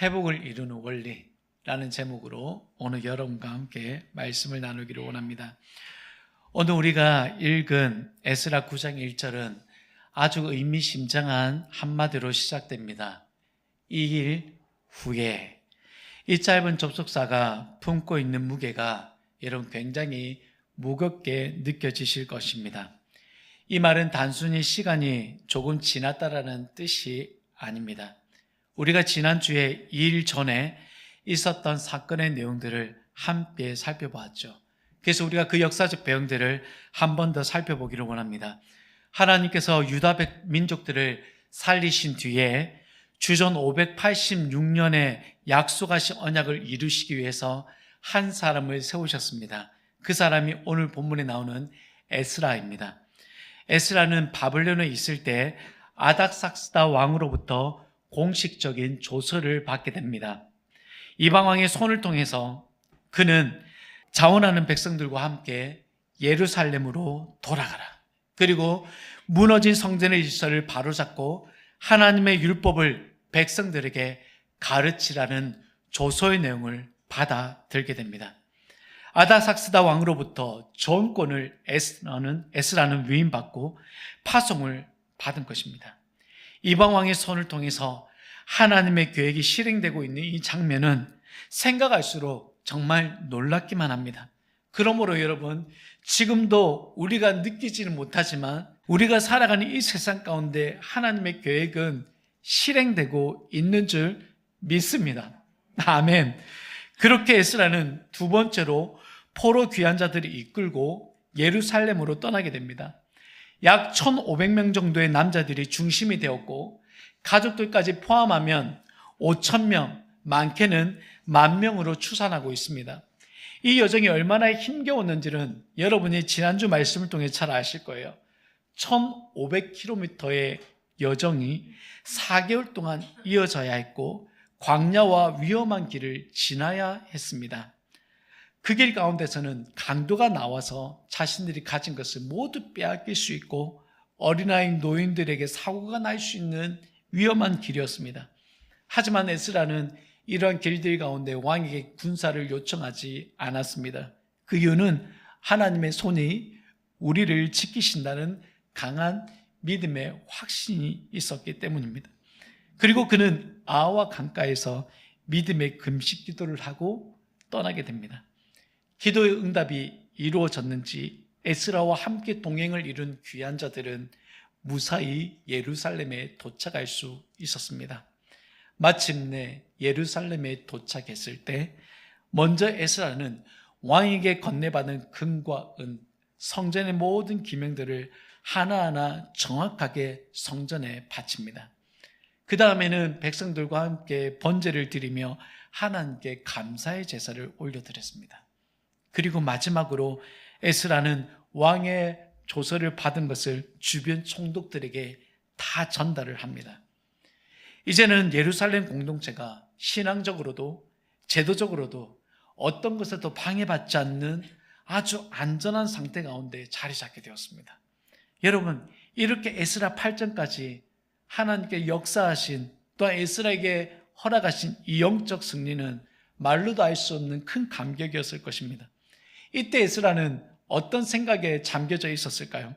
회복을 이루는 원리라는 제목으로 오늘 여러분과 함께 말씀을 나누기를 원합니다. 오늘 우리가 읽은 에스라 9장 1절은 아주 의미심장한 한마디로 시작됩니다. 이 일 후에. 이 짧은 접속사가 품고 있는 무게가 여러분 굉장히 무겁게 느껴지실 것입니다. 이 말은 단순히 시간이 조금 지났다라는 뜻이 아닙니다. 우리가 지난주에 이 일 전에 있었던 사건의 내용들을 함께 살펴보았죠. 그래서 우리가 그 역사적 배경들을 한 번 더 살펴보기를 원합니다. 하나님께서 유다 민족들을 살리신 뒤에 주전 586년에 약속하신 언약을 이루시기 위해서 한 사람을 세우셨습니다. 그 사람이 오늘 본문에 나오는 에스라입니다. 에스라는 바벨론에 있을 때 아닥삭스다 왕으로부터 공식적인 조서를 받게 됩니다. 이방 왕의 손을 통해서 그는 자원하는 백성들과 함께 예루살렘으로 돌아가라. 그리고 무너진 성전의 질서를 바로잡고 하나님의 율법을 백성들에게 가르치라는 조서의 내용을 받아들게 됩니다. 아닥삭스다 왕으로부터 정권을 에스라는 위임받고 파송을 받은 것입니다. 이방 왕의 손을 통해서 하나님의 계획이 실행되고 있는 이 장면은 생각할수록 정말 놀랍기만 합니다. 그러므로 여러분, 지금도 우리가 느끼지는 못하지만 우리가 살아가는 이 세상 가운데 하나님의 계획은 실행되고 있는 줄 믿습니다. 아멘. 그렇게 에스라는 두 번째로 포로 귀환자들을 이끌고 예루살렘으로 떠나게 됩니다. 약 1,500명 정도의 남자들이 중심이 되었고 가족들까지 포함하면 5,000명, 많게는 10,000명으로 추산하고 있습니다. 이 여정이 얼마나 힘겨웠는지는 여러분이 지난주 말씀을 통해 잘 아실 거예요. 1,500km의 여정이 4개월 동안 이어져야 했고 광야와 위험한 길을 지나야 했습니다. 그 길 가운데서는 강도가 나와서 자신들이 가진 것을 모두 빼앗길 수 있고 어린아이 노인들에게 사고가 날 수 있는 위험한 길이었습니다. 하지만 에스라는 이러한 길들 가운데 왕에게 군사를 요청하지 않았습니다. 그 이유는 하나님의 손이 우리를 지키신다는 강한 믿음의 확신이 있었기 때문입니다. 그리고 그는 아와 강가에서 믿음의 금식 기도를 하고 떠나게 됩니다. 기도의 응답이 이루어졌는지 에스라와 함께 동행을 이룬 귀한 자들은 무사히 예루살렘에 도착할 수 있었습니다. 마침내 예루살렘에 도착했을 때 먼저 에스라는 왕에게 건네받은 금과 은, 성전의 모든 기명들을 하나하나 정확하게 성전에 바칩니다. 그 다음에는 백성들과 함께 번제를 드리며 하나님께 감사의 제사를 올려드렸습니다. 그리고 마지막으로 에스라는 왕의 조서를 받은 것을 주변 총독들에게 다 전달을 합니다. 이제는 예루살렘 공동체가 신앙적으로도 제도적으로도 어떤 것에도 방해받지 않는 아주 안전한 상태 가운데 자리 잡게 되었습니다. 여러분, 이렇게 에스라 8장까지 하나님께 역사하신 또 에스라에게 허락하신 이 영적 승리는 말로도 알 수 없는 큰 감격이었을 것입니다. 이때 에스라는 어떤 생각에 잠겨져 있었을까요?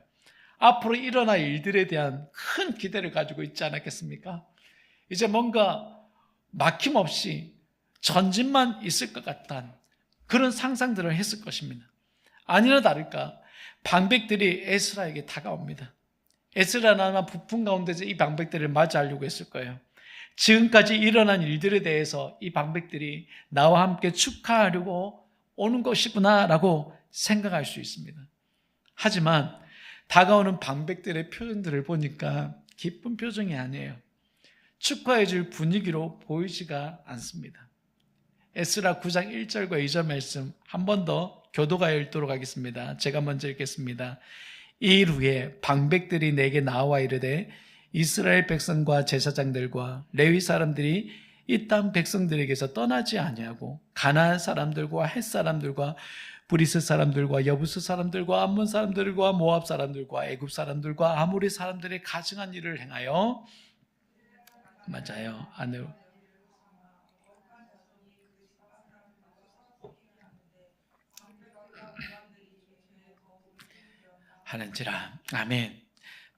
앞으로 일어날 일들에 대한 큰 기대를 가지고 있지 않았겠습니까? 이제 뭔가 막힘없이 전진만 있을 것 같다는 그런 상상들을 했을 것입니다. 아니나 다를까 방백들이 에스라에게 다가옵니다. 에스라는 아마 부푼 가운데서 이 방백들을 맞이하려고 했을 거예요. 지금까지 일어난 일들에 대해서 이 방백들이 나와 함께 축하하려고 오는 것이구나 라고 생각할 수 있습니다. 하지만 다가오는 방백들의 표정들을 보니까 기쁜 표정이 아니에요. 축하해 줄 분위기로 보이지가 않습니다. 에스라 9장 1절과 2절 말씀 한 번 더 교도가에 읽도록 하겠습니다. 제가 먼저 읽겠습니다. 이 일 후에 방백들이 내게 나와 이르되 이스라엘 백성과 제사장들과 레위 사람들이 이 땅 백성들에게서 떠나지 아니하고 가나안 사람들과 헷 사람들과 브리스 사람들과 여부스 사람들과 암몬 사람들과 모압 사람들과 애굽 사람들과 아모리 사람들의 가증한 일을 행하여 맞아요. 안으로 하는지라. 아멘.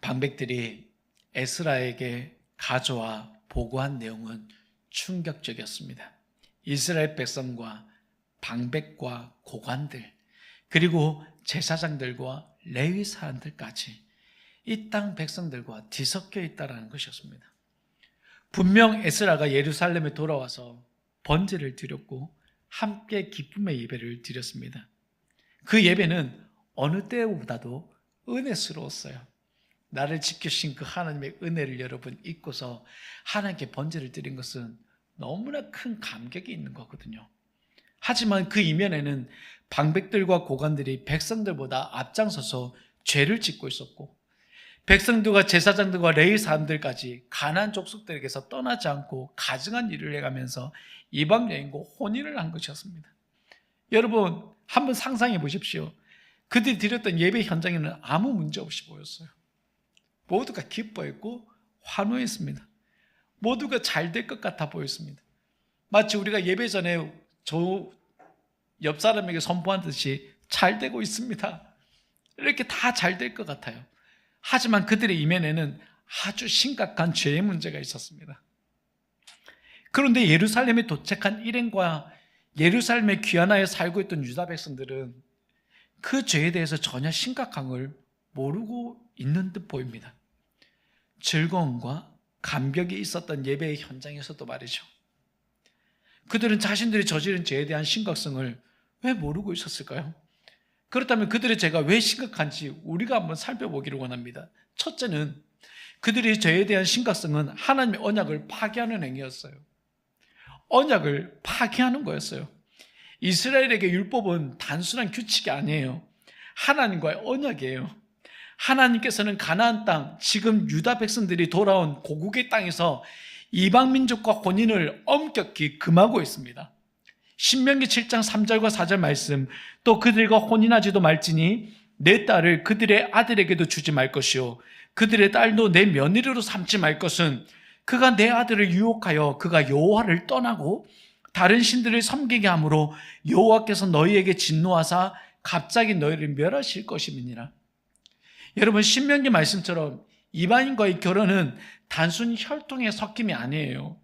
방백들이 에스라에게 가져와 보고한 내용은 충격적이었습니다. 이스라엘 백성과 방백과 고관들, 그리고 제사장들과 레위 사람들까지 이 땅 백성들과 뒤섞여 있다는 것이었습니다. 분명 에스라가 예루살렘에 돌아와서 번제를 드렸고 함께 기쁨의 예배를 드렸습니다. 그 예배는 어느 때보다도 은혜스러웠어요. 나를 지키신 그 하나님의 은혜를 여러분 잊고서 하나님께 번제를 드린 것은 너무나 큰 감격이 있는 거거든요. 하지만 그 이면에는 방백들과 고관들이 백성들보다 앞장서서 죄를 짓고 있었고, 백성들과 제사장들과 레위 사람들까지 가나안 족속들에게서 떠나지 않고 가증한 일을 해가면서 이방 여인과 혼인을 한 것이었습니다. 여러분 한번 상상해 보십시오. 그들이 드렸던 예배 현장에는 아무 문제 없이 보였어요. 모두가 기뻐했고 환호했습니다. 모두가 잘 될 것 같아 보였습니다. 마치 우리가 예배 전에 저 옆 사람에게 선포한 듯이 잘 되고 있습니다, 이렇게 다 잘 될 것 같아요. 하지만 그들의 이면에는 아주 심각한 죄의 문제가 있었습니다. 그런데 예루살렘에 도착한 일행과 예루살렘에 귀환하여 살고 있던 유다 백성들은 그 죄에 대해서 전혀 심각한 걸 모르고 있는 듯 보입니다. 즐거움과 감격이 있었던 예배의 현장에서도 말이죠. 그들은 자신들이 저지른 죄에 대한 심각성을 왜 모르고 있었을까요? 그렇다면 그들의 죄가 왜 심각한지 우리가 한번 살펴보기를 원합니다. 첫째는 그들의 죄에 대한 심각성은 하나님의 언약을 파괴하는 행위였어요. 언약을 파괴하는 거였어요. 이스라엘에게 율법은 단순한 규칙이 아니에요. 하나님과의 언약이에요. 하나님께서는 가나안 땅, 지금 유다 백성들이 돌아온 고국의 땅에서 이방 민족과 혼인을 엄격히 금하고 있습니다. 신명기 7장 3절과 4절 말씀, 또 그들과 혼인하지도 말지니 내 딸을 그들의 아들에게도 주지 말 것이요 그들의 딸도 내 며느리로 삼지 말 것은 그가 내 아들을 유혹하여 그가 여호와를 떠나고 다른 신들을 섬기게 함으로 여호와께서 너희에게 진노하사 갑자기 너희를 멸하실 것임이니라. 여러분, 신명기 말씀처럼 이방인과의 결혼은 단순히 혈통의 섞임이 아니에요.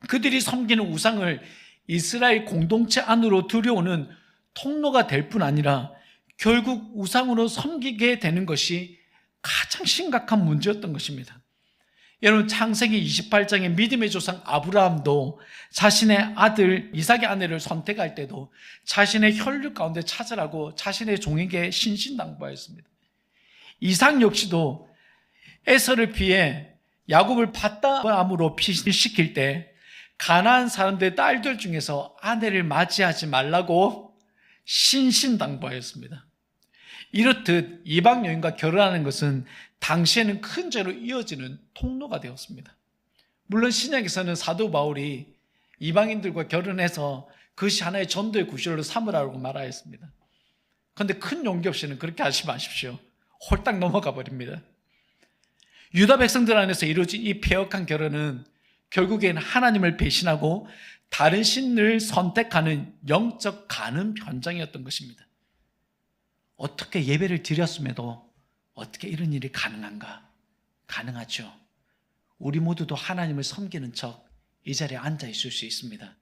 그들이 섬기는 우상을 이스라엘 공동체 안으로 들여오는 통로가 될 뿐 아니라 결국 우상으로 섬기게 되는 것이 가장 심각한 문제였던 것입니다. 여러분, 창세기 28장의 믿음의 조상 아브라함도 자신의 아들 이삭의 아내를 선택할 때도 자신의 혈육 가운데 찾으라고 자신의 종에게 신신당부하였습니다. 이삭 역시도 에서를 피해 야곱을 밧다암으로 피신시킬 때 가나안 사람들의 딸들 중에서 아내를 맞이하지 말라고 신신당부하였습니다. 이렇듯 이방 여인과 결혼하는 것은 당시에는 큰 죄로 이어지는 통로가 되었습니다. 물론 신약에서는 사도 바울이 이방인들과 결혼해서 그것이 하나의 전도의 구실로 삼으라고 말하였습니다. 그런데 큰 용기 없이는 그렇게 하지 마십시오. 홀딱 넘어가 버립니다. 유다 백성들 안에서 이루어진 이 폐역한 결혼은 결국엔 하나님을 배신하고 다른 신을 선택하는 영적 간음 현장이었던 것입니다. 어떻게 예배를 드렸음에도 어떻게 이런 일이 가능한가? 가능하죠. 우리 모두도 하나님을 섬기는 척 이 자리에 앉아 있을 수 있습니다.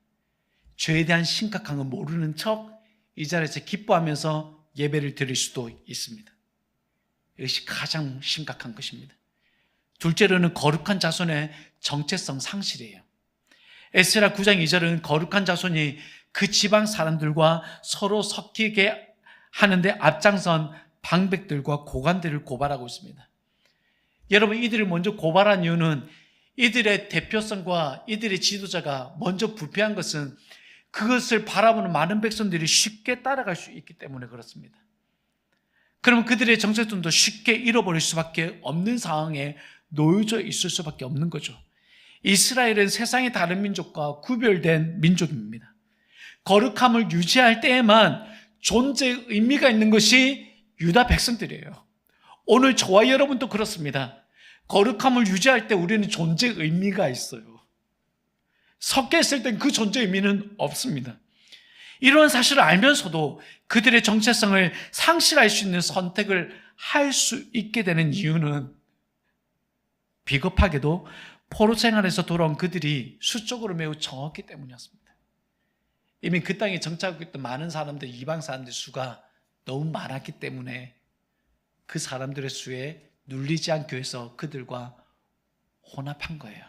죄에 대한 심각한 걸 모르는 척 이 자리에서 기뻐하면서 예배를 드릴 수도 있습니다. 이것이 가장 심각한 것입니다. 둘째로는 거룩한 자손의 정체성 상실이에요. 에스라 9장 2절은 거룩한 자손이 그 지방 사람들과 서로 섞이게 하는데 앞장선 방백들과 고관들을 고발하고 있습니다. 여러분, 이들을 먼저 고발한 이유는 이들의 대표성과 이들의 지도자가 먼저 부패한 것은 그것을 바라보는 많은 백성들이 쉽게 따라갈 수 있기 때문에 그렇습니다. 그러면 그들의 정체성도 쉽게 잃어버릴 수밖에 없는 상황에 놓여져 있을 수밖에 없는 거죠. 이스라엘은 세상의 다른 민족과 구별된 민족입니다. 거룩함을 유지할 때에만 존재의 의미가 있는 것이 유다 백성들이에요. 오늘 저와 여러분도 그렇습니다. 거룩함을 유지할 때 우리는 존재의 의미가 있어요. 섞여 있을 땐 그 존재의 의미는 없습니다. 이런 사실을 알면서도 그들의 정체성을 상실할 수 있는 선택을 할 수 있게 되는 이유는 비겁하게도 포로 생활에서 돌아온 그들이 수적으로 매우 적었기 때문이었습니다. 이미 그 땅에 정착하고 있던 많은 사람들, 이방 사람들 수가 너무 많았기 때문에 그 사람들의 수에 눌리지 않기 위해서 그들과 혼합한 거예요.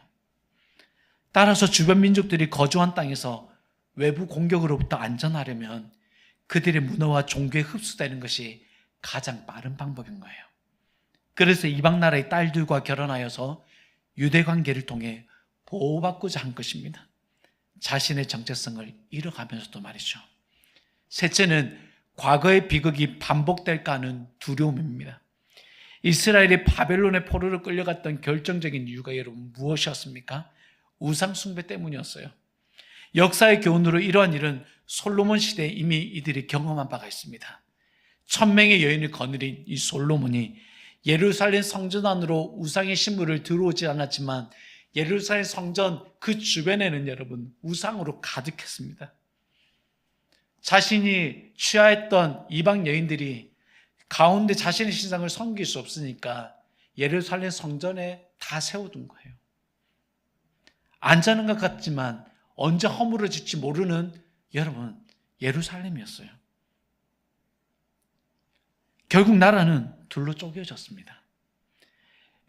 따라서 주변 민족들이 거주한 땅에서 외부 공격으로부터 안전하려면 그들의 문화와 종교에 흡수되는 것이 가장 빠른 방법인 거예요. 그래서 이방 나라의 딸들과 결혼하여서 유대 관계를 통해 보호받고자 한 것입니다. 자신의 정체성을 잃어가면서도 말이죠. 셋째는 과거의 비극이 반복될까 하는 두려움입니다. 이스라엘이 바벨론의 포로로 끌려갔던 결정적인 이유가 여러분 무엇이었습니까? 우상 숭배 때문이었어요. 역사의 교훈으로 이러한 일은 솔로몬 시대에 이미 이들이 경험한 바가 있습니다. 1000명의 여인을 거느린 이 솔로몬이 예루살렘 성전 안으로 우상의 신물을 들어오지 않았지만 예루살렘 성전 그 주변에는 여러분 우상으로 가득했습니다. 자신이 취하했던 이방 여인들이 가운데 자신의 신상을 섬길 수 없으니까 예루살렘 성전에 다 세워둔 거예요. 안전한 것 같지만 언제 허물어질지 모르는 여러분 예루살렘이었어요. 결국 나라는 둘로 쪼개졌습니다.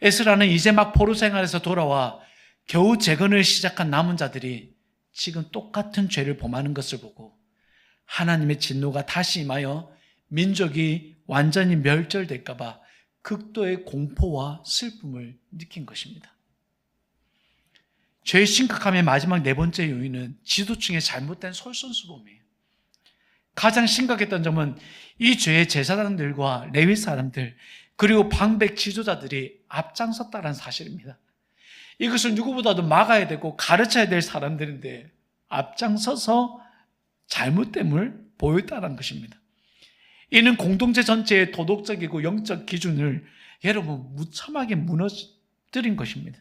에스라는 이제 막 포로 생활에서 돌아와 겨우 재건을 시작한 남은 자들이 지금 똑같은 죄를 범하는 것을 보고 하나님의 진노가 다시 임하여 민족이 완전히 멸절될까 봐 극도의 공포와 슬픔을 느낀 것입니다. 죄의 심각함의 마지막 네 번째 요인은 지도층의 잘못된 솔선수범이에요. 가장 심각했던 점은 이 죄의 제사장들과 레위 사람들 그리고 방백 지도자들이 앞장섰다는 사실입니다. 이것을 누구보다도 막아야 되고 가르쳐야 될 사람들인데 앞장서서 잘못됨을 보였다는 것입니다. 이는 공동체 전체의 도덕적이고 영적 기준을 여러분 무참하게 무너뜨린 것입니다.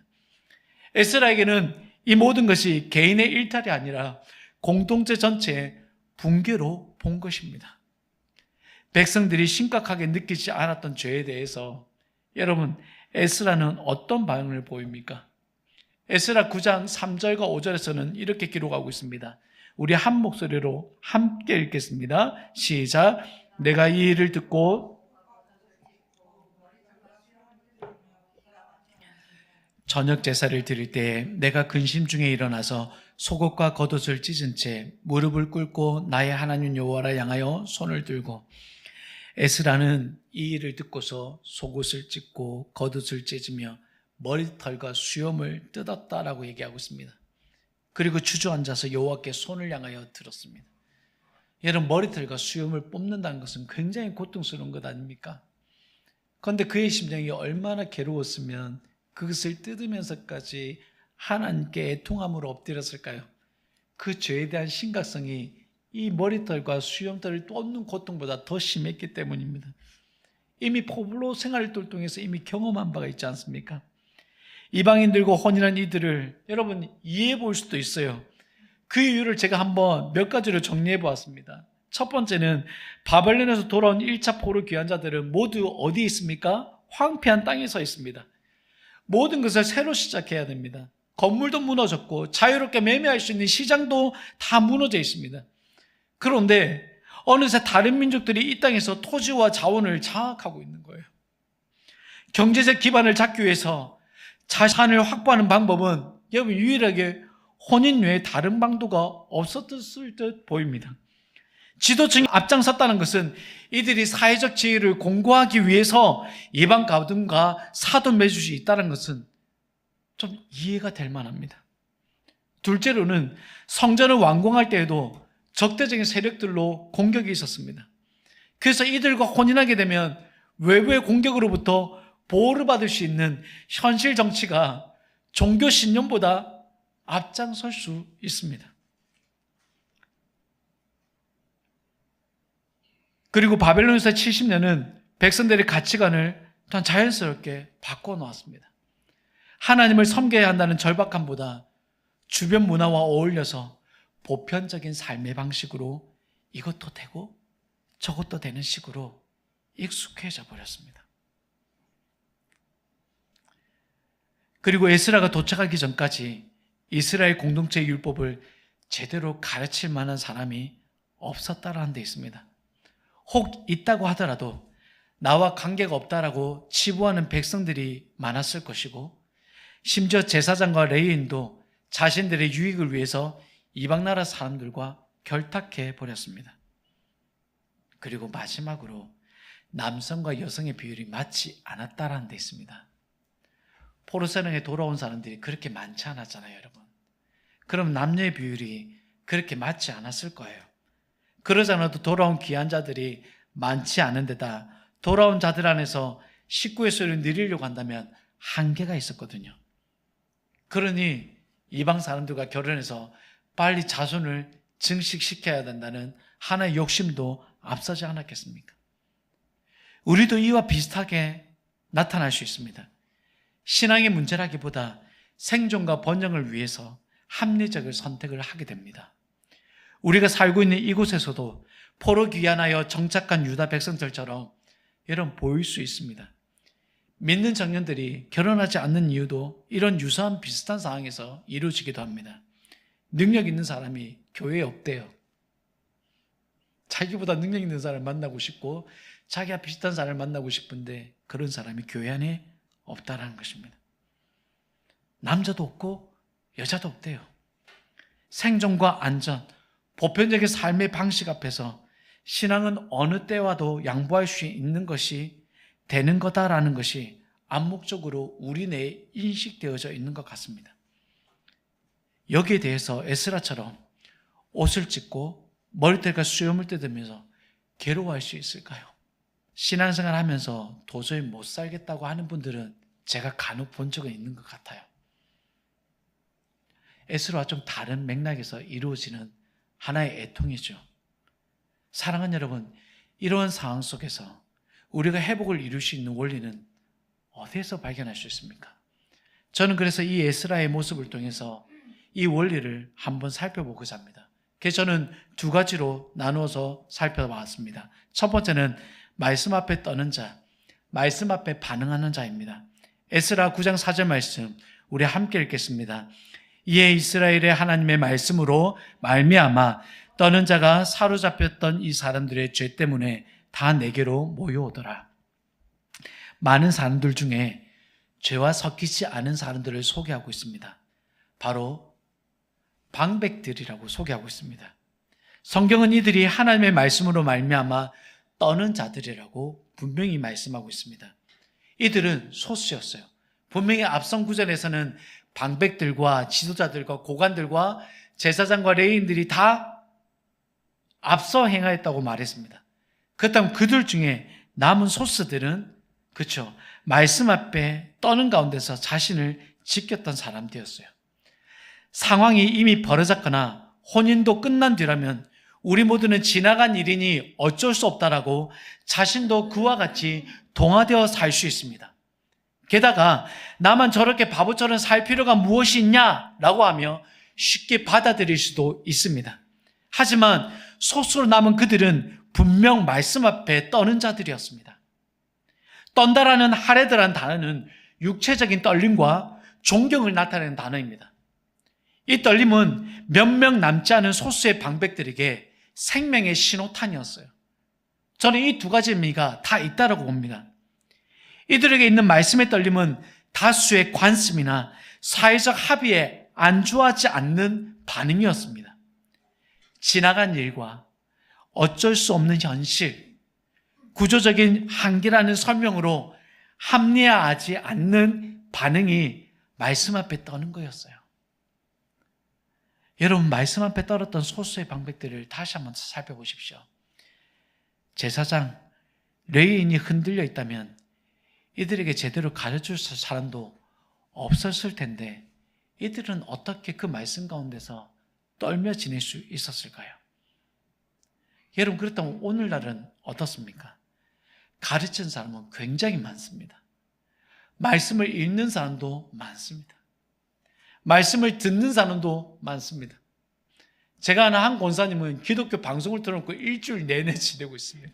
에스라에게는 이 모든 것이 개인의 일탈이 아니라 공동체 전체의 붕괴로 본 것입니다. 백성들이 심각하게 느끼지 않았던 죄에 대해서 여러분 에스라는 어떤 반응을 보입니까? 에스라 9장 3절과 5절에서는 이렇게 기록하고 있습니다. 우리 한 목소리로 함께 읽겠습니다. 시작. 내가 이 일을 듣고 저녁 제사를 드릴 때에 내가 근심 중에 일어나서 속옷과 겉옷을 찢은 채 무릎을 꿇고 나의 하나님 여호와를 향하여 손을 들고 에스라는 이 일을 듣고서 속옷을 찢고 겉옷을 찢으며 머리털과 수염을 뜯었다라고 얘기하고 있습니다. 그리고 주저앉아서 여호와께 손을 향하여 들었습니다. 여러분 머리털과 수염을 뽑는다는 것은 굉장히 고통스러운 것 아닙니까? 그런데 그의 심정이 얼마나 괴로웠으면 그것을 뜯으면서까지 하나님께 애통함으로 엎드렸을까요? 그 죄에 대한 심각성이 이 머리털과 수염털을 뽑는 고통보다 더 심했기 때문입니다. 이미 포로 생활을 통해서 이미 경험한 바가 있지 않습니까? 이방인들과 혼인한 이들을 여러분 이해해 볼 수도 있어요. 그 이유를 제가 한번 몇 가지로 정리해 보았습니다. 첫 번째는 바벨론에서 돌아온 1차 포로 귀환 자들은 모두 어디에 있습니까? 황폐한 땅에 서 있습니다. 모든 것을 새로 시작해야 됩니다. 건물도 무너졌고 자유롭게 매매할 수 있는 시장도 다 무너져 있습니다. 그런데 어느새 다른 민족들이 이 땅에서 토지와 자원을 장악하고 있는 거예요. 경제적 기반을 잡기 위해서 자산을 확보하는 방법은 여러분 유일하게 혼인 외에 다른 방도가 없었을 듯 보입니다. 지도층이 앞장섰다는 것은 이들이 사회적 지위를 공고하기 위해서 이방 가문과 사돈 맺을 있다는 것은 좀 이해가 될 만합니다. 둘째로는 성전을 완공할 때에도 적대적인 세력들로 공격이 있었습니다. 그래서 이들과 혼인하게 되면 외부의 공격으로부터 보호를 받을 수 있는 현실 정치가 종교 신념보다 앞장설 수 있습니다. 그리고 바벨론에서 70년은 백성들의 가치관을 또한 자연스럽게 바꿔놓았습니다. 하나님을 섬겨야 한다는 절박함보다 주변 문화와 어울려서 보편적인 삶의 방식으로 이것도 되고 저것도 되는 식으로 익숙해져 버렸습니다. 그리고 에스라가 도착하기 전까지 이스라엘 공동체의 율법을 제대로 가르칠 만한 사람이 없었다라는 데 있습니다. 혹 있다고 하더라도 나와 관계가 없다라고 치부하는 백성들이 많았을 것이고, 심지어 제사장과 레위인도 자신들의 유익을 위해서 이방 나라 사람들과 결탁해 버렸습니다. 그리고 마지막으로 남성과 여성의 비율이 맞지 않았다라는 데 있습니다. 포로세령에 돌아온 사람들이 그렇게 많지 않았잖아요, 여러분. 그럼 남녀의 비율이 그렇게 맞지 않았을 거예요. 그러지 않아도 돌아온 귀한 자들이 많지 않은 데다 돌아온 자들 안에서 식구의 소리를 누리려고 한다면 한계가 있었거든요. 그러니 이방 사람들과 결혼해서 빨리 자손을 증식시켜야 된다는 하나의 욕심도 앞서지 않았겠습니까? 우리도 이와 비슷하게 나타날 수 있습니다. 신앙의 문제라기보다 생존과 번영을 위해서 합리적인 선택을 하게 됩니다. 우리가 살고 있는 이곳에서도 포로 귀환하여 정착한 유다 백성들처럼 이런 보일 수 있습니다. 믿는 청년들이 결혼하지 않는 이유도 이런 유사한 비슷한 상황에서 이루어지기도 합니다. 능력 있는 사람이 교회에 없대요. 자기보다 능력 있는 사람을 만나고 싶고 자기와 비슷한 사람을 만나고 싶은데 그런 사람이 교회 안에 없다라는 것입니다. 남자도 없고 여자도 없대요. 생존과 안전, 보편적인 삶의 방식 앞에서 신앙은 어느 때와도 양보할 수 있는 것이 되는 거다라는 것이 암묵적으로 우리 내에 인식되어져 있는 것 같습니다. 여기에 대해서 에스라처럼 옷을 찢고 머리털과 수염을 뜯으면서 괴로워할 수 있을까요? 신앙생활 하면서 도저히 못 살겠다고 하는 분들은 제가 간혹 본 적은 있는 것 같아요. 에스라와 좀 다른 맥락에서 이루어지는 하나의 애통이죠. 사랑하는 여러분, 이러한 상황 속에서 우리가 회복을 이룰 수 있는 원리는 어디에서 발견할 수 있습니까? 저는 그래서 이 에스라의 모습을 통해서 이 원리를 한번 살펴보고자 합니다. 그래서 저는 두 가지로 나누어서 살펴봤습니다. 첫 번째는 말씀 앞에 떠는 자, 말씀 앞에 반응하는 자입니다. 에스라 9장 4절 말씀 우리 함께 읽겠습니다. 이에 이스라엘의 하나님의 말씀으로 말미암아 떠는 자가 사로잡혔던 이 사람들의 죄 때문에 다 내게로 모여오더라. 많은 사람들 중에 죄와 섞이지 않은 사람들을 소개하고 있습니다. 바로 방백들이라고 소개하고 있습니다. 성경은 이들이 하나님의 말씀으로 말미암아 떠는 자들이라고 분명히 말씀하고 있습니다. 이들은 소수였어요. 분명히 앞선 구절에서는 방백들과 지도자들과 고관들과 제사장과 레위인들이 다 앞서 행하였다고 말했습니다. 그렇다면 그들 중에 남은 소수들은 그렇죠. 말씀 앞에 떠는 가운데서 자신을 지켰던 사람들이었어요. 상황이 이미 벌어졌거나 혼인도 끝난 뒤라면 우리 모두는 지나간 일이니 어쩔 수 없다라고 자신도 그와 같이 동화되어 살 수 있습니다. 게다가 나만 저렇게 바보처럼 살 필요가 무엇이 있냐라고 하며 쉽게 받아들일 수도 있습니다. 하지만 소수로 남은 그들은 분명 말씀 앞에 떠는 자들이었습니다. 떤다라는 하레드라는 단어는 육체적인 떨림과 존경을 나타내는 단어입니다. 이 떨림은 몇 명 남지 않은 소수의 방백들에게 생명의 신호탄이었어요. 저는 이 두 가지 의미가 다 있다고 봅니다. 이들에게 있는 말씀의 떨림은 다수의 관습이나 사회적 합의에 안주하지 않는 반응이었습니다. 지나간 일과 어쩔 수 없는 현실, 구조적인 한계라는 설명으로 합리화하지 않는 반응이 말씀 앞에 떠는 거였어요. 여러분, 말씀 앞에 떨었던 소수의 방백들을 다시 한번 살펴보십시오. 제사장, 레위인이 흔들려 있다면 이들에게 제대로 가르칠 사람도 없었을 텐데 이들은 어떻게 그 말씀 가운데서 떨며 지낼 수 있었을까요? 여러분, 그렇다면 오늘날은 어떻습니까? 가르치는 사람은 굉장히 많습니다. 말씀을 읽는 사람도 많습니다. 말씀을 듣는 사람도 많습니다. 제가 아는 한 권사님은 기독교 방송을 틀어놓고 일주일 내내 지내고 있습니다.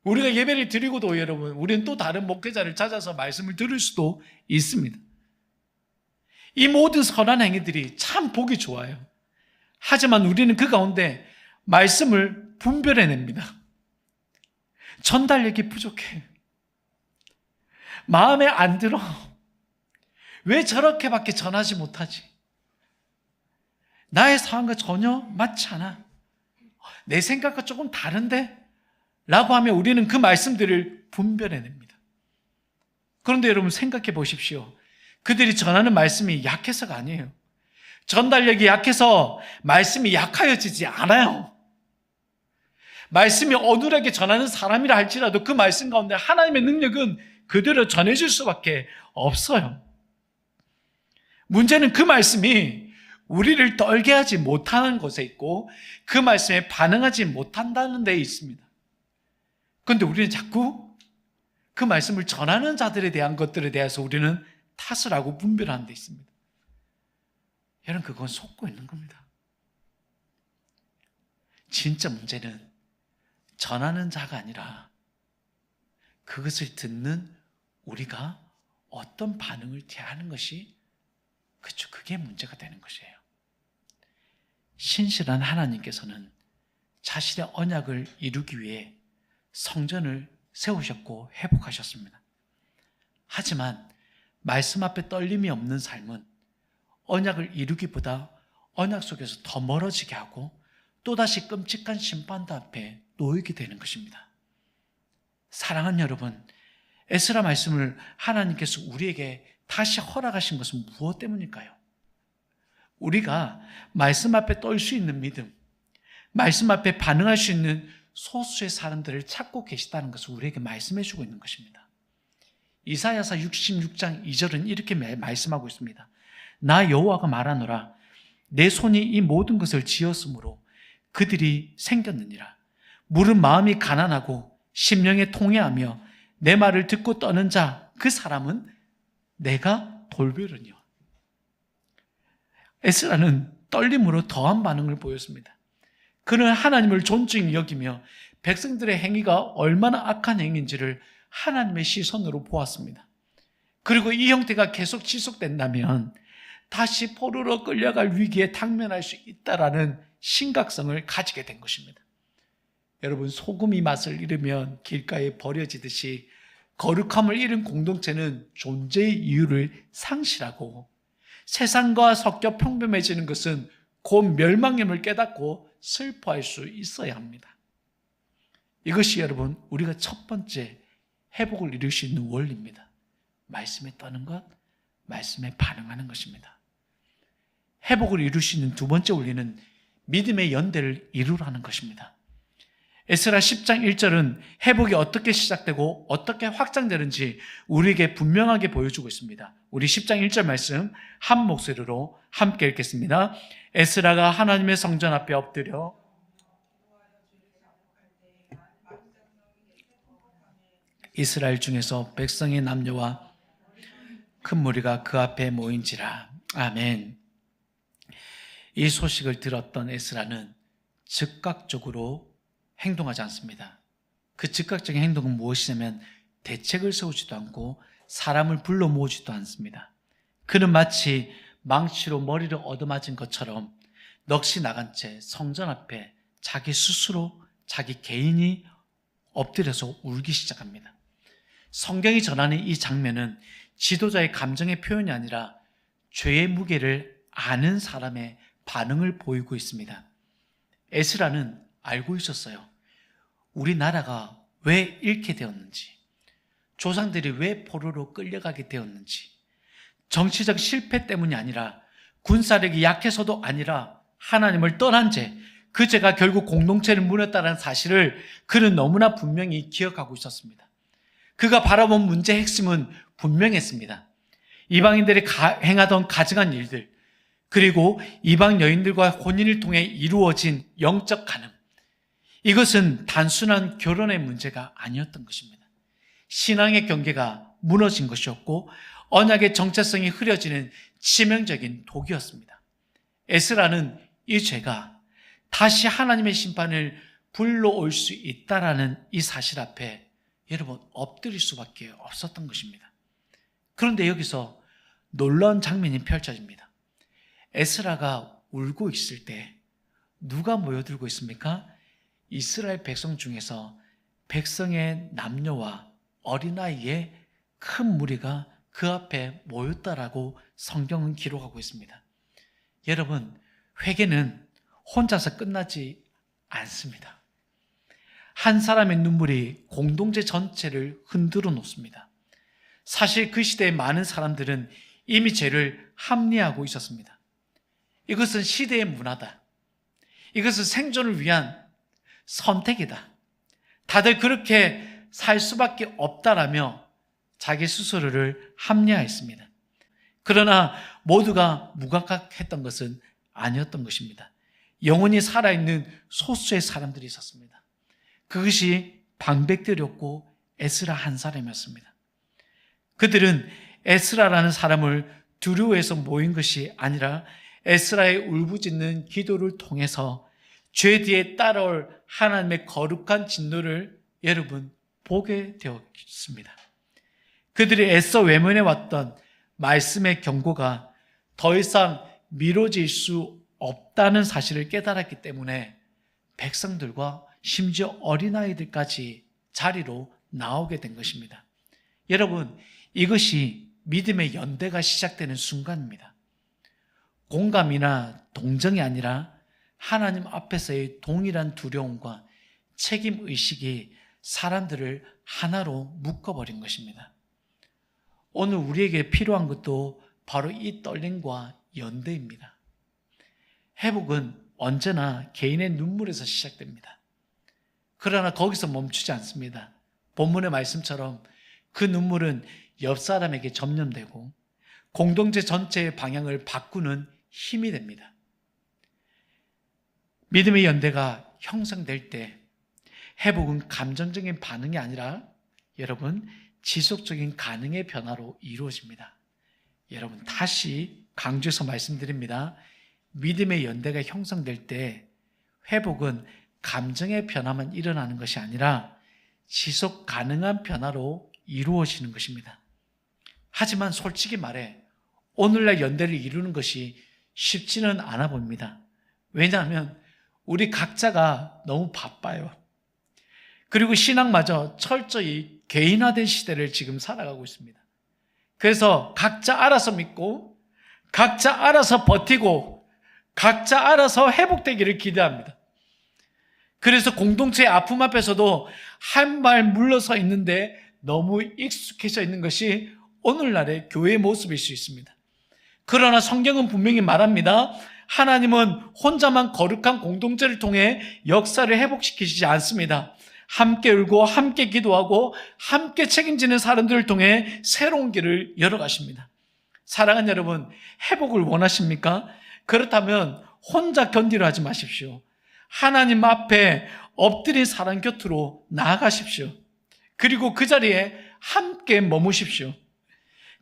우리가 예배를 드리고도 여러분, 우리는 또 다른 목회자를 찾아서 말씀을 들을 수도 있습니다. 이 모든 선한 행위들이 참 보기 좋아요. 하지만 우리는 그 가운데 말씀을 분별해냅니다. 전달력이 부족해. 마음에 안 들어. 왜 저렇게밖에 전하지 못하지? 나의 상황과 전혀 맞지 않아. 내 생각과 조금 다른데? 라고 하면 우리는 그 말씀들을 분별해냅니다. 그런데 여러분 생각해 보십시오. 그들이 전하는 말씀이 약해서가 아니에요. 전달력이 약해서 말씀이 약하여지지 않아요. 말씀이 어눌하게 전하는 사람이라 할지라도 그 말씀 가운데 하나님의 능력은 그대로 전해질 수밖에 없어요. 문제는 그 말씀이 우리를 떨게 하지 못하는 것에 있고 그 말씀에 반응하지 못한다는 데에 있습니다. 그런데 우리는 자꾸 그 말씀을 전하는 자들에 대한 것들에 대해서 우리는 탓을 하고 분별하는 데 있습니다. 여러분, 그건 속고 있는 겁니다. 진짜 문제는 전하는 자가 아니라 그것을 듣는 우리가 어떤 반응을 대하는 것이 그게 문제가 되는 것이에요. 신실한 하나님께서는 자신의 언약을 이루기 위해 성전을 세우셨고 회복하셨습니다. 하지만 말씀 앞에 떨림이 없는 삶은 언약을 이루기보다 언약 속에서 더 멀어지게 하고 또다시 끔찍한 심판도 앞에 놓이게 되는 것입니다. 사랑하는 여러분, 에스라 말씀을 하나님께서 우리에게 다시 허락하신 것은 무엇 때문일까요? 우리가 말씀 앞에 떨 수 있는 믿음, 말씀 앞에 반응할 수 있는 소수의 사람들을 찾고 계시다는 것을 우리에게 말씀해 주고 있는 것입니다. 이사야서 66장 2절은 이렇게 말씀하고 있습니다. 나 여호와가 말하노라. 내 손이 이 모든 것을 지었으므로 그들이 생겼느니라. 물은 마음이 가난하고 심령에 통회하며 내 말을 듣고 떠는 자, 그 사람은 내가 돌보려니와. 에스라는 떨림으로 더한 반응을 보였습니다. 그는 하나님을 존중히 여기며 백성들의 행위가 얼마나 악한 행위인지를 하나님의 시선으로 보았습니다. 그리고 이 형태가 계속 지속된다면 다시 포로로 끌려갈 위기에 당면할 수 있다라는 심각성을 가지게 된 것입니다. 여러분, 소금이 맛을 잃으면 길가에 버려지듯이 거룩함을 잃은 공동체는 존재의 이유를 상실하고 세상과 섞여 평범해지는 것은 곧 멸망임을 깨닫고 슬퍼할 수 있어야 합니다. 이것이 여러분, 우리가 첫 번째 회복을 이룰 수 있는 원리입니다. 말씀에 떠는 것, 말씀에 반응하는 것입니다. 회복을 이룰 수 있는 두 번째 원리는 믿음의 연대를 이루라는 것입니다. 에스라 10장 1절은 회복이 어떻게 시작되고 어떻게 확장되는지 우리에게 분명하게 보여주고 있습니다. 우리 10장 1절 말씀 한 목소리로 함께 읽겠습니다. 에스라가 하나님의 성전 앞에 엎드려 이스라엘 중에서 백성의 남녀와 큰 무리가 그 앞에 모인지라. 아멘. 이 소식을 들었던 에스라는 즉각적으로 행동하지 않습니다. 그 즉각적인 행동은 무엇이냐면 대책을 세우지도 않고 사람을 불러 모으지도 않습니다. 그는 마치 망치로 머리를 얻어맞은 것처럼 넋이 나간 채 성전 앞에 자기 스스로, 자기 개인이 엎드려서 울기 시작합니다. 성경이 전하는 이 장면은 지도자의 감정의 표현이 아니라 죄의 무게를 아는 사람의 반응을 보이고 있습니다. 에스라는 알고 있었어요. 우리나라가 왜 잃게 되었는지, 조상들이 왜 포로로 끌려가게 되었는지, 정치적 실패 때문이 아니라 군사력이 약해서도 아니라 하나님을 떠난 죄, 그 죄가 결국 공동체를 무너뜨렸다는 사실을 그는 너무나 분명히 기억하고 있었습니다. 그가 바라본 문제의 핵심은 분명했습니다. 이방인들이 행하던 가증한 일들, 그리고 이방 여인들과 혼인을 통해 이루어진 영적 간음, 이것은 단순한 결혼의 문제가 아니었던 것입니다. 신앙의 경계가 무너진 것이었고 언약의 정체성이 흐려지는 치명적인 독이었습니다. 에스라는 이 죄가 다시 하나님의 심판을 불러올 수 있다라는 이 사실 앞에 여러분 엎드릴 수밖에 없었던 것입니다. 그런데 여기서 놀라운 장면이 펼쳐집니다. 에스라가 울고 있을 때 누가 모여들고 있습니까? 이스라엘 백성 중에서 백성의 남녀와 어린아이의 큰 무리가 그 앞에 모였다라고 성경은 기록하고 있습니다. 여러분, 회개는 혼자서 끝나지 않습니다. 한 사람의 눈물이 공동체 전체를 흔들어 놓습니다. 사실 그 시대의 많은 사람들은 이미 죄를 합리화하고 있었습니다. 이것은 시대의 문화다. 이것은 생존을 위한 선택이다. 다들 그렇게 살 수밖에 없다라며 자기 스스로를 합리화했습니다. 그러나 모두가 무감각했던 것은 아니었던 것입니다. 영원히 살아있는 소수의 사람들이 있었습니다. 그것이 방백들이었고 에스라 한 사람이었습니다. 그들은 에스라라는 사람을 두려워해서 모인 것이 아니라 에스라의 울부짖는 기도를 통해서 죄 뒤에 따라올 하나님의 거룩한 진노를 여러분 보게 되었습니다. 그들이 애써 외면해 왔던 말씀의 경고가 더 이상 미뤄질 수 없다는 사실을 깨달았기 때문에 백성들과 심지어 어린아이들까지 자리로 나오게 된 것입니다. 여러분, 이것이 믿음의 연대가 시작되는 순간입니다. 공감이나 동정이 아니라 하나님 앞에서의 동일한 두려움과 책임의식이 사람들을 하나로 묶어버린 것입니다. 오늘 우리에게 필요한 것도 바로 이 떨림과 연대입니다. 회복은 언제나 개인의 눈물에서 시작됩니다. 그러나 거기서 멈추지 않습니다. 본문의 말씀처럼 그 눈물은 옆 사람에게 전염되고 공동체 전체의 방향을 바꾸는 힘이 됩니다. 믿음의 연대가 형성될 때 회복은 감정적인 반응이 아니라 여러분 지속적인 가능의 변화로 이루어집니다. 여러분 다시 강조해서 말씀드립니다. 믿음의 연대가 형성될 때 회복은 감정의 변화만 일어나는 것이 아니라 지속 가능한 변화로 이루어지는 것입니다. 하지만 솔직히 말해 오늘날 연대를 이루는 것이 쉽지는 않아 보입니다. 왜냐하면 우리 각자가 너무 바빠요. 그리고 신앙마저 철저히 개인화된 시대를 지금 살아가고 있습니다. 그래서 각자 알아서 믿고 각자 알아서 버티고 각자 알아서 회복되기를 기대합니다. 그래서 공동체의 아픔 앞에서도 한 발 물러서 있는데 너무 익숙해져 있는 것이 오늘날의 교회의 모습일 수 있습니다. 그러나 성경은 분명히 말합니다. 하나님은 혼자만 거룩한 공동체를 통해 역사를 회복시키시지 않습니다. 함께 울고 함께 기도하고 함께 책임지는 사람들을 통해 새로운 길을 열어가십니다. 사랑하는 여러분, 회복을 원하십니까? 그렇다면 혼자 견디려 하지 마십시오. 하나님 앞에 엎드린 사람 곁으로 나아가십시오. 그리고 그 자리에 함께 머무십시오.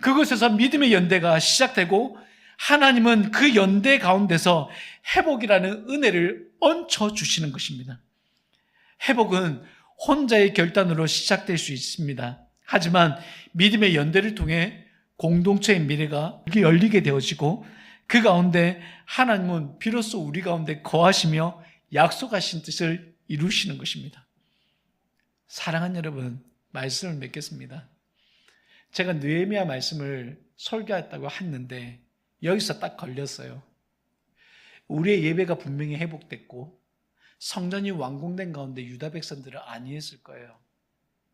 그곳에서 믿음의 연대가 시작되고 하나님은 그 연대 가운데서 회복이라는 은혜를 얹혀주시는 것입니다. 회복은 혼자의 결단으로 시작될 수 있습니다. 하지만 믿음의 연대를 통해 공동체의 미래가 열리게 되어지고 그 가운데 하나님은 비로소 우리 가운데 거하시며 약속하신 뜻을 이루시는 것입니다. 사랑하는 여러분, 말씀을 맺겠습니다. 제가 느헤미야 말씀을 설교했다고 했는데 여기서 딱 걸렸어요. 우리의 예배가 분명히 회복됐고 성전이 완공된 가운데 유다 백성들은 아니했을 거예요.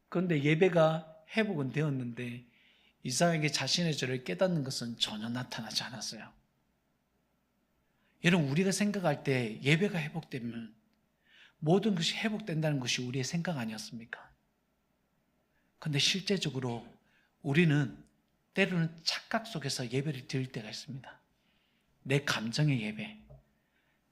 그런데 예배가 회복은 되었는데 이스라엘에게 자신의 죄를 깨닫는 것은 전혀 나타나지 않았어요. 여러분, 우리가 생각할 때 예배가 회복되면 모든 것이 회복된다는 것이 우리의 생각 아니었습니까? 그런데 실제적으로 우리는 때로는 착각 속에서 예배를 드릴 때가 있습니다. 내 감정의 예배,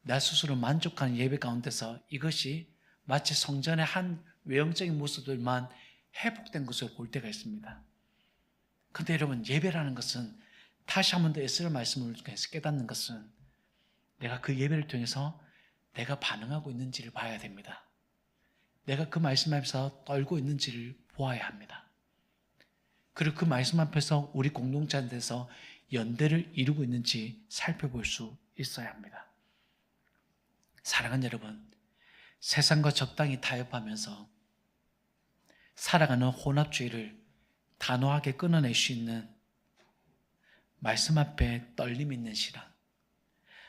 나 스스로 만족하는 예배 가운데서 이것이 마치 성전의 한 외형적인 모습들만 회복된 것으로 볼 때가 있습니다. 그런데 여러분, 예배라는 것은 다시 한 번 더 에스라 말씀을 통해서 깨닫는 것은 내가 그 예배를 통해서 내가 반응하고 있는지를 봐야 됩니다. 내가 그 말씀 앞에서 떨고 있는지를 보아야 합니다. 그리고 그 말씀 앞에서 우리 공동체 안에서 연대를 이루고 있는지 살펴볼 수 있어야 합니다. 사랑하는 여러분, 세상과 적당히 타협하면서 살아가는 혼합주의를 단호하게 끊어낼 수 있는 말씀 앞에 떨림 있는 신앙,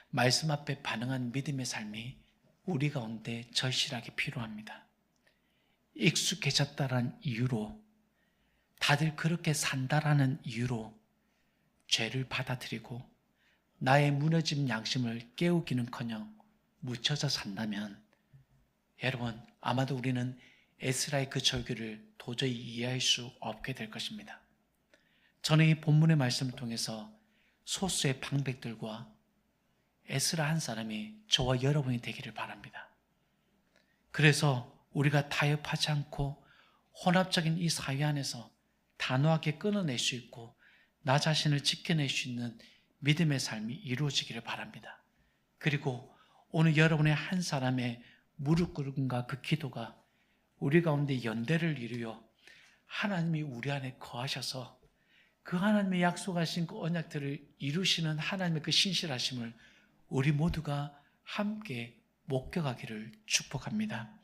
말씀 앞에 반응한 믿음의 삶이 우리 가운데 절실하게 필요합니다. 익숙해졌다는 이유로, 다들 그렇게 산다라는 이유로 죄를 받아들이고 나의 무너진 양심을 깨우기는커녕 묻혀져 산다면 여러분, 아마도 우리는 에스라의 그 절규를 도저히 이해할 수 없게 될 것입니다. 저는 이 본문의 말씀을 통해서 소수의 방백들과 에스라 한 사람이 저와 여러분이 되기를 바랍니다. 그래서 우리가 타협하지 않고 혼합적인 이 사회 안에서 단호하게 끊어낼 수 있고 나 자신을 지켜낼 수 있는 믿음의 삶이 이루어지기를 바랍니다. 그리고 오늘 여러분의 한 사람의 무릎 꿇음과 그 기도가 우리 가운데 연대를 이루어 하나님이 우리 안에 거하셔서 그 하나님의 약속하신 그 언약들을 이루시는 하나님의 그 신실하심을 우리 모두가 함께 목격하기를 축복합니다.